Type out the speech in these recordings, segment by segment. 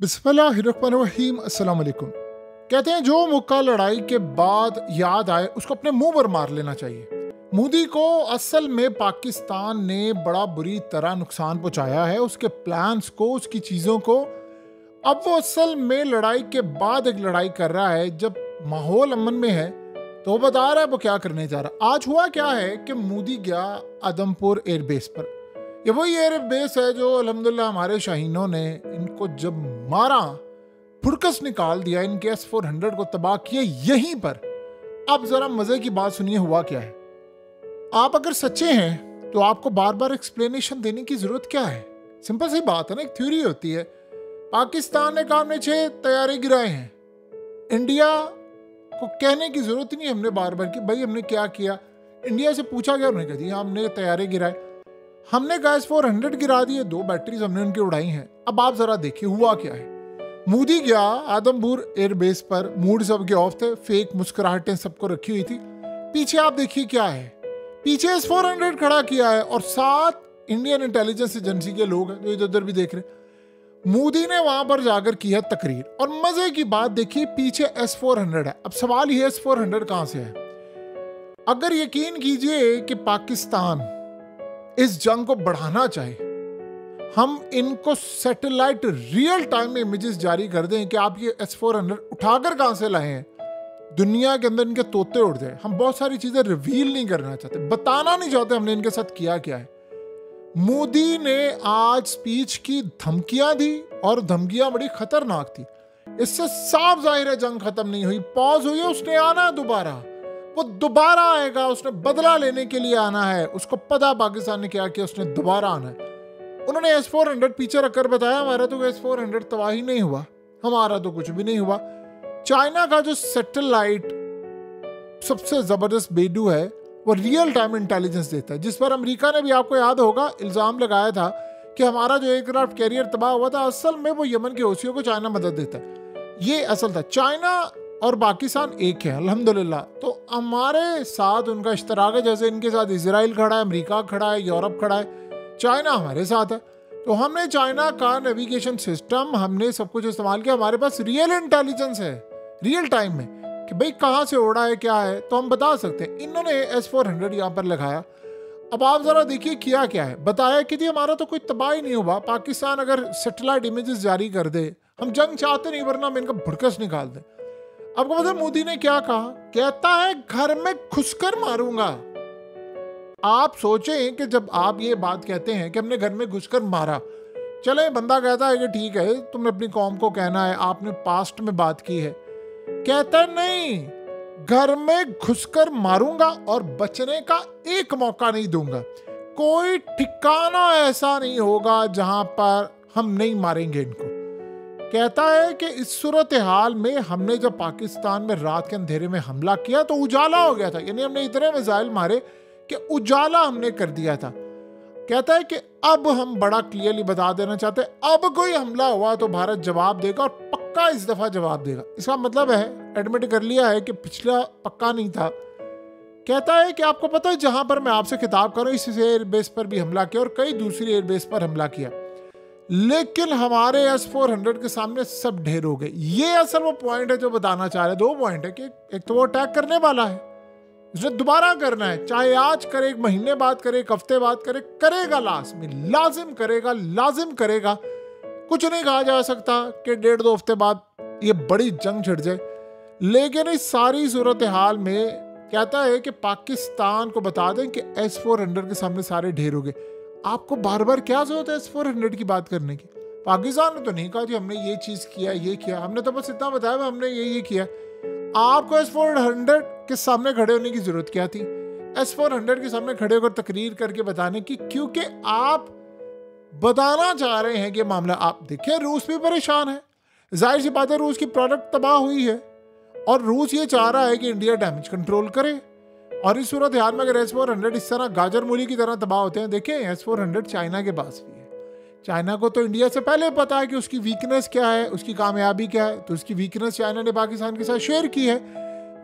बिस्मिल्लाहिर्रहमानिर्रहीम। अस्सलाम वालेकुम। कहते हैं जो मुक्का लड़ाई के बाद याद आए उसको अपने मुंह पर मार लेना चाहिए। मोदी को असल में पाकिस्तान ने बड़ा बुरी तरह नुकसान पहुंचाया है, उसके प्लान्स को, उसकी चीज़ों को। अब वो असल में लड़ाई के बाद एक लड़ाई कर रहा है। जब माहौल अमन में है तो वो बता रहा है वो क्या करने जा रहा है। आज हुआ क्या है कि मोदी गया आदमपुर एयरबेस पर। ये वही एयरबेस है जो अल्हम्दुलिल्लाह हमारे शाहीनों ने इनको जब मारा, फुरकस निकाल दिया, इनके S-400 को तबाह किया यहीं पर। अब जरा मजे की बात सुनिए हुआ क्या है। आप अगर सच्चे हैं तो आपको बार बार एक्सप्लेनेशन देने की जरूरत क्या है। सिंपल सी बात है ना, एक थ्योरी होती है। पाकिस्तान ने कहा हमने 6 तैयारे गिराए हैं। इंडिया को कहने की जरूरत ही नहीं हमने बार बार कि भाई हमने क्या किया। इंडिया से पूछा गया, उन्होंने कहा जी हमने तैयारे गिराए। हमने S-400 गिरा दिए, 2 बैटरीज हमने उनकी उड़ाई हैं। अब आप जरा देखिए हुआ क्या है। मोदी गया आदमपुर एयरबेस पर, मूड सबके ऑफ थे, फेक मुस्कुराहटें सबको रखी हुई थी। पीछे आप देखिए क्या है, पीछे S-400 खड़ा किया है और 7 इंडियन इंटेलिजेंस एजेंसी के लोग हैं जो इधर उधर भी देख रहे। मोदी ने वहां पर जाकर किया तकरीर। और मजे की बात देखिए, पीछे S-400 है। अब सवाल ये S-400 कहां से है। अगर यकीन कीजिए कि पाकिस्तान इस जंग को बढ़ाना चाहे, हम इनको सैटेलाइट रियल टाइम में इमेजेस जारी कर दें कि आप ये S-400 उठाकर कहां से लाए हैं, दुनिया के अंदर इनके तोते उड़ जाए। हम बहुत सारी चीजें रिवील नहीं करना चाहते, बताना नहीं चाहते हमने इनके साथ किया क्या है। मोदी ने आज स्पीच की धमकियां दी और धमकियां बड़ी खतरनाक थी। इससे साफ जाहिर है जंग खत्म नहीं हुई, पॉज हुई है। उसने आना है दोबारा, वो दोबारा आएगा, उसने बदला लेने के लिए आना है। उसको पता पाकिस्तान ने क्या किया, उसने दोबारा आना है। उन्होंने S-400 पीछे रखकर बताया हमारा तो S-400 तबाही नहीं हुआ, हमारा तो कुछ भी नहीं हुआ। चाइना का जो सैटेलाइट सबसे जबरदस्त बेडू है वो रियल टाइम इंटेलिजेंस देता है, जिस पर अमेरिका ने भी, आपको याद होगा, इल्जाम लगाया था कि हमारा जो एयरक्राफ्ट कैरियर तबाह हुआ था, असल में वो यमन के हौसियों को चाइना मदद देता है। ये असल था। चाइना और पाकिस्तान एक है अल्हम्दुलिल्लाह। तो हमारे साथ उनका इश्तराक है, जैसे इनके साथ इजराइल खड़ा है, अमेरिका खड़ा है, यूरोप खड़ा है, चाइना हमारे साथ है। तो हमने चाइना का नेविगेशन सिस्टम, हमने सब कुछ इस्तेमाल किया। हमारे पास रियल इंटेलिजेंस है रियल टाइम में कि भाई कहाँ से उड़ा है, क्या है, तो हम बता सकते हैं। इन्होंने S-400 यहाँ पर लगाया। अब आप जरा देखिए किया क्या है। बताया कि जी हमारा तो कोई तबाही नहीं हुआ, पाकिस्तान अगर सैटेलाइट इमेजेस जारी कर दे, हम जंग चाहते नहीं वरना हम इनका भुड़कस निकाल दें। आपको पता है मोदी ने क्या कहा? कहता है घर में घुसकर मारूंगा। आप सोचें कि जब आप ये बात कहते हैं कि हमने घर में घुसकर मारा, चले बंदा कहता है कि ठीक है तुमने अपनी कौम को कहना है, आपने पास्ट में बात की है। कहता है नहीं, घर में घुसकर मारूंगा और बचने का एक मौका नहीं दूंगा। कोई ठिकाना ऐसा नहीं होगा जहां पर हम नहीं मारेंगे इनको। कहता है कि इस सूरत हाल में हमने जब पाकिस्तान में रात के अंधेरे में हमला किया तो उजाला हो गया था, यानी हमने इतने मिसाइल मारे कि उजाला हमने कर दिया था। कहता है कि अब हम बड़ा क्लियरली बता देना चाहते हैं, अब कोई हमला हुआ तो भारत जवाब देगा और पक्का इस दफा जवाब देगा। इसका मतलब है एडमिट कर लिया है कि पिछला पक्का नहीं था। कहता है कि आपको पता है जहां पर मैं आपसे खिताब करूं, इस एयरबेस पर भी हमला किया और कई दूसरी एयरबेस पर हमला किया, लेकिन हमारे S-400 के सामने सब ढेर हो गए। ये असल वो पॉइंट है जो बताना चाह रहे। 2 पॉइंट है कि एक तो वो अटैक करने वाला है, उसने दोबारा करना है, चाहे आज करे, 1 महीने बाद करे, 1 हफ्ते बाद करे, करेगा, लास्ट में लाजिम करेगा, लाजिम करेगा। कुछ नहीं कहा जा सकता कि 1.5-2 हफ्ते बाद ये बड़ी जंग छिड़ जाए। लेकिन इस सारी सूरत हाल में कहता है कि पाकिस्तान को बता दें कि S-400 के सामने सारे ढेर हो गए। आपको बार बार क्या जरूरत है S-400 की बात करने की? पाकिस्तान ने तो नहीं कहा जी हमने ये चीज किया, ये किया। हमने तो बस इतना बताया हमने ये किया। आपको S-400 के सामने खड़े होने की जरूरत क्या थी? S-400 के सामने खड़े होकर तकरीर करके बताने की, क्योंकि आप बताना चाह रहे हैं कि मामला। आप देखिए रूस भी परेशान है, जाहिर सी बात है रूस की प्रोडक्ट तबाह हुई है और रूस ये चाह रहा है कि इंडिया डैमेज कंट्रोल करे। और इस सूरत हाल में अगर S-400 इस तरह गाजर मूली की तरह तबाह होते हैं, देखिए S-400 चाइना के पास भी है। चाइना को तो इंडिया से पहले पता है कि उसकी वीकनेस क्या है, उसकी कामयाबी क्या है, तो उसकी वीकनेस चाइना ने पाकिस्तान के साथ शेयर की है।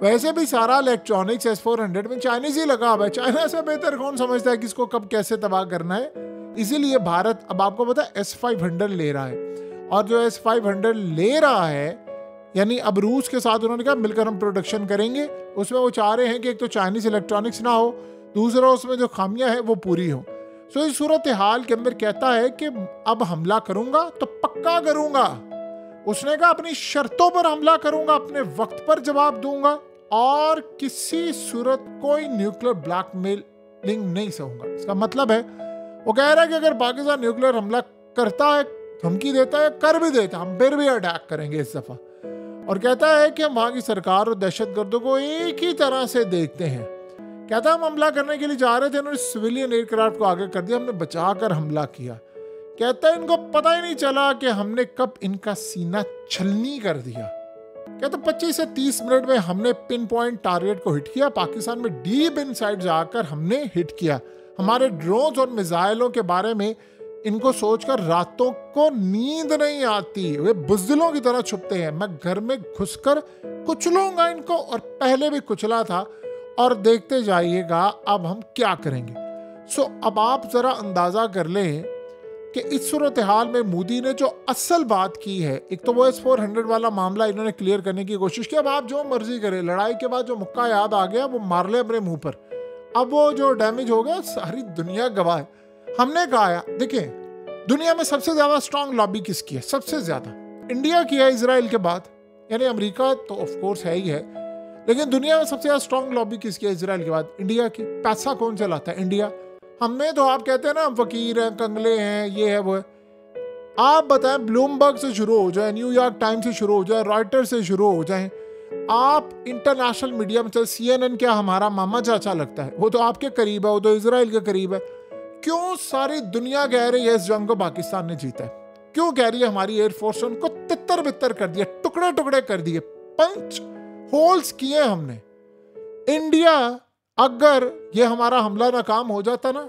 वैसे भी सारा इलेक्ट्रॉनिक्स S-400 में चाइनीज ही लगा हुआ है। चाइना से बेहतर कौन समझता है कि इसको कब कैसे तबाह करना है। इसीलिए भारत अब आपको पता है S-500 ले रहा है और जो S-500 ले रहा है, यानी अब रूस के साथ उन्होंने कहा मिलकर हम प्रोडक्शन करेंगे। उसमें वो चाह रहे हैं कि एक तो चाइनीज इलेक्ट्रॉनिक्स ना हो, दूसरा उसमें जो खामियां हैं वो पूरी हो। सो इस सूरत हाल के अंदर कहता है कि अब हमला करूंगा तो पक्का करूंगा। उसने कहा अपनी शर्तों पर हमला करूंगा, अपने वक्त पर जवाब दूंगा और किसी सूरत कोई न्यूक्लियर ब्लैकमेलिंग नहीं सहूंगा। इसका मतलब है वो कह रहा है कि अगर पाकिस्तान न्यूक्लियर हमला करता है, धमकी देता है, कर भी देता, हम फिर भी अटैक करेंगे इस दफा। और कहता है कि हम वहां की सरकार और दहशतगर्दों को एक ही तरह से देखते हैं। कहता है हम हमला करने के लिए जा रहे थे, उन्होंने सिविलियन एयरक्राफ्ट को आगे कर दिया, हमने बचाकर हमला किया। कहता है इनको पता ही नहीं चला कि हमने कब इनका सीना छलनी कर दिया। कहता 25 से 30 मिनट में हमने पिन पॉइंट टारगेट को हिट किया, पाकिस्तान में डीप इनसाइड जाकर हमने हिट किया। हमारे ड्रोन्स और मिसाइलों के बारे में इनको सोचकर रातों को नींद नहीं आती, वे बुज़दिलों की तरह छुपते हैं। मैं घर में घुसकर कुचलूंगा इनको, और पहले भी कुचला था, और देखते जाइएगा अब हम क्या करेंगे। सो अब आप जरा अंदाजा कर लें कि इस सूरत हाल में मोदी ने जो असल बात की है, एक तो वो S-400 वाला मामला इन्होंने क्लियर करने की कोशिश की। अब आप जो मर्जी करें, लड़ाई के बाद जो मुक्का याद आ गया वो मार ले अपने मुंह पर। अब वो जो डैमेज हो गया सारी दुनिया गवाह है। हमने कहा देखिए दुनिया में सबसे ज्यादा स्ट्रांग लॉबी किसकी है? सबसे ज्यादा इंडिया की है, इजराइल के बाद। यानी अमेरिका तो ऑफ कोर्स है ही है, लेकिन दुनिया में सबसे ज्यादा स्ट्रांग लॉबी किसकी है इजराइल के बाद? इंडिया की। पैसा कौन चलाता है? इंडिया। हमें तो आप कहते हैं ना फकीर हैं, कंगले हैं, ये है वो है। आप बताएं ब्लूमबर्ग से शुरू हो जाए, न्यूयॉर्क टाइम्स से शुरू हो जाए, रॉयटर से शुरू हो जाए, आप इंटरनेशनल मीडिया में चल, CNN क्या हमारा मामा चाचा लगता है? वो तो आपके करीब है, वो तो इजराइल के करीब है। क्यों सारी दुनिया कह रही है इस जंग को पाकिस्तान ने जीता है? क्यों कह रही है हमारी एयरफोर्स ने उनको तितर बितर कर दिया, टुकड़े टुकड़े कर दिए, पंच होल्स किए हमने। इंडिया, अगर ये हमारा हमला नाकाम हो जाता ना,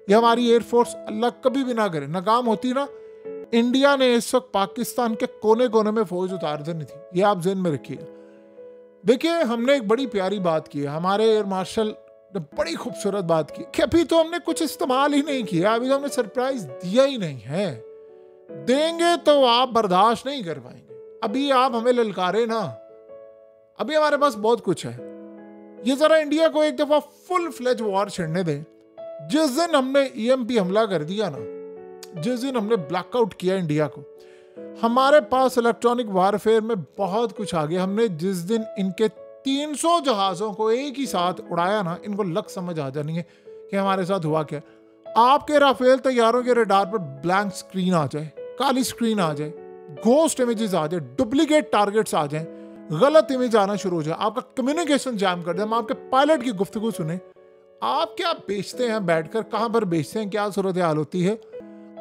ये हमारी एयरफोर्स अल्लाह कभी भी ना करे नाकाम होती ना, इंडिया ने इस वक्त पाकिस्तान के कोने कोने में फौज उतार देनी थी। ये आप ज़हन में रखिएगा। देखिए हमने एक बड़ी प्यारी बात की है, हमारे एयर मार्शल ने बड़ी खूबसूरत बात की कि अभी तो हमने कुछ इस्तेमाल ही नहीं किया, अभी तो हमने सरप्राइज दिया ही नहीं है। देंगे तो आप बर्दाश्त नहीं कर पाएंगे। अभी आप हमें ललकारे ना, अभी हमारे पास बहुत कुछ है। ये जरा इंडिया को एक दफा फुल फ्लेज वॉर छिड़ने दें। जिस दिन हमने EMP हमला कर दिया ना, जिस दिन हमने ब्लैकआउट किया इंडिया को, हमारे पास इलेक्ट्रॉनिक वारफेयर में बहुत कुछ आ गया। हमने जिस दिन इनके 300 जहाज़ों को एक ही साथ उड़ाया ना, इनको लग समझ आ जानी है कि हमारे साथ हुआ क्या। आपके राफेल तैयारों के रडार पर ब्लैंक स्क्रीन आ जाए, काली स्क्रीन आ जाए, घोस्ट इमेजेस आ जाए, डुप्लीकेट टारगेट्स आ जाए, गलत इमेज आना शुरू हो जाए, आपका कम्युनिकेशन जैम कर दे, हम आपके पायलट की गुफ्तगू सुने, आप क्या बेचते हैं बैठकर, कहां पर बेचते हैं, क्या सूरत हाल होती है,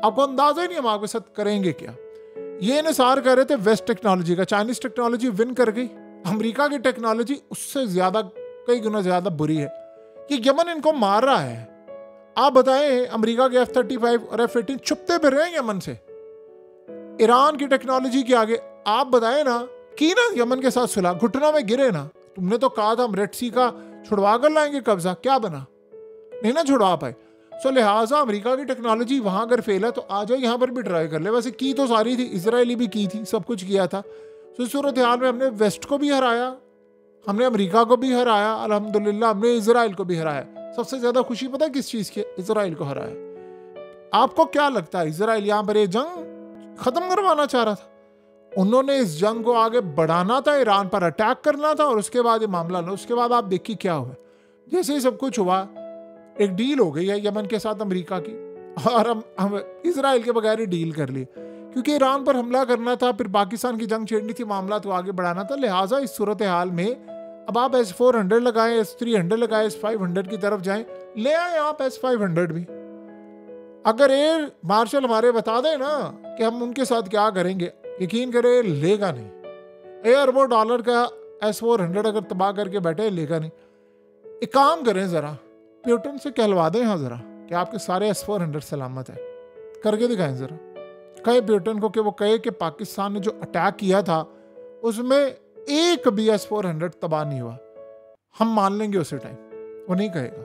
आपको अंदाजा ही नहीं हम आपके साथ करेंगे क्या। ये निसार कर रहे थे वेस्ट टेक्नोलॉजी का, चाइनीज टेक्नोलॉजी विन कर गई, अमेरिका की टेक्नोलॉजी उससे ज्यादा कई गुना ज्यादा बुरी है। कि यमन इनको मार रहा है। आप बताएं अमेरिका के F-35 और F-18 छुपते फिर रहे हैं यमन से, ईरान की टेक्नोलॉजी के आगे। आप बताएं ना कि ना यमन के साथ सुलह, घुटनों में गिरे ना। तुमने तो कहा था हम रेड सी का छुड़वा कर लाएंगे कब्जा, क्या बना? नहीं ना छुड़वा पाए। सो लिहाजा अमेरिका की टेक्नोलॉजी वहां अगर फेल है तो आ जाओ यहाँ पर भी ट्राई कर ले। वैसे की तो सारी थी, इसराइली भी की थी, सब कुछ किया था। तो इस सूरत हाल में हमने वेस्ट को भी हराया, हमने अमेरिका को भी हराया, अल्हम्दुलिल्लाह हमने इजराइल को भी हराया। सबसे ज्यादा खुशी पता है किस चीज की? इजराइल को हराया। आपको क्या लगता है इजराइल यहाँ पर ये जंग खत्म करवाना चाह रहा था? उन्होंने इस जंग को आगे बढ़ाना था, ईरान पर अटैक करना था, और उसके बाद ये मामला ना, उसके बाद आप देखिए क्या हुआ। जैसे ही सब कुछ हुआ, एक डील हो गई है यमन के साथ अमेरिका की, और हम इजराइल के बगैर ही डील कर लिए, क्योंकि ईरान पर हमला करना था, फिर पाकिस्तान की जंग छेड़नी थी, मामला तो आगे बढ़ाना था। लिहाजा इस सूरत हाल में अब आप S-400 लगाएं, S-300 लगाएं, S-500 की तरफ जाएं, ले आए आप S-500 भी। अगर एयर मार्शल हमारे बता दें ना कि हम उनके साथ क्या करेंगे, यकीन करें लेगा नहीं। अरबों डॉलर का S-400 अगर तबाह करके बैठे, लेगा नहीं। एक काम करें, जरा प्यूटन से कहलवा दें यहाँ जरा कि आपके सारे S-400 सलामत है, करके दिखाएं जरा। कहे प्यूटन को कि वो कहे कि पाकिस्तान ने जो अटैक किया था उसमें एक भी S-400 तबाह नहीं हुआ, हम मान लेंगे उसी टाइम। वो नहीं कहेगा,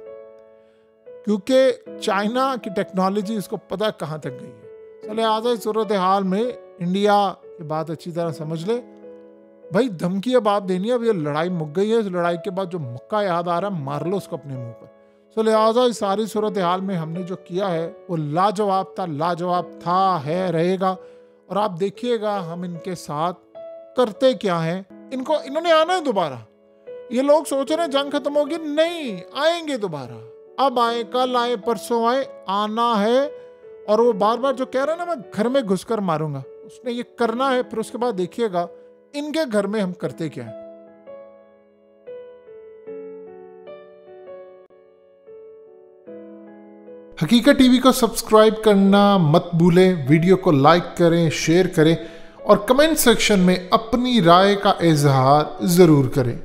क्योंकि चाइना की टेक्नोलॉजी उसको पता कहाँ तक गई है। चले आज इस सूरत हाल में इंडिया ये बात अच्छी तरह समझ ले भाई, धमकी अब आप देनी है, अब ये लड़ाई मुक गई है, इस लड़ाई के बाद जो मुक्का याद आ रहा है मार लो उसको अपने मुंह पर। सो लिहाजा इस सारी सूरत हाल में हमने जो किया है वो लाजवाब था, लाजवाब था, है, रहेगा। और आप देखिएगा हम इनके साथ करते क्या है। इन्होंने आना है दोबारा। ये लोग सोच रहे हैं जंग खत्म होगी, नहीं, आएंगे दोबारा। अब आए, कल आए, परसों आए, आना है। और वो बार बार जो कह रहा है ना, मैं घर में घुसकर मारूंगा, उसने ये करना है। फिर उसके बाद देखिएगा इनके घर में हम करते क्या है। हकीकत टीवी को सब्सक्राइब करना मत भूलें, वीडियो को लाइक करें, शेयर करें और कमेंट सेक्शन में अपनी राय का इजहार जरूर करें।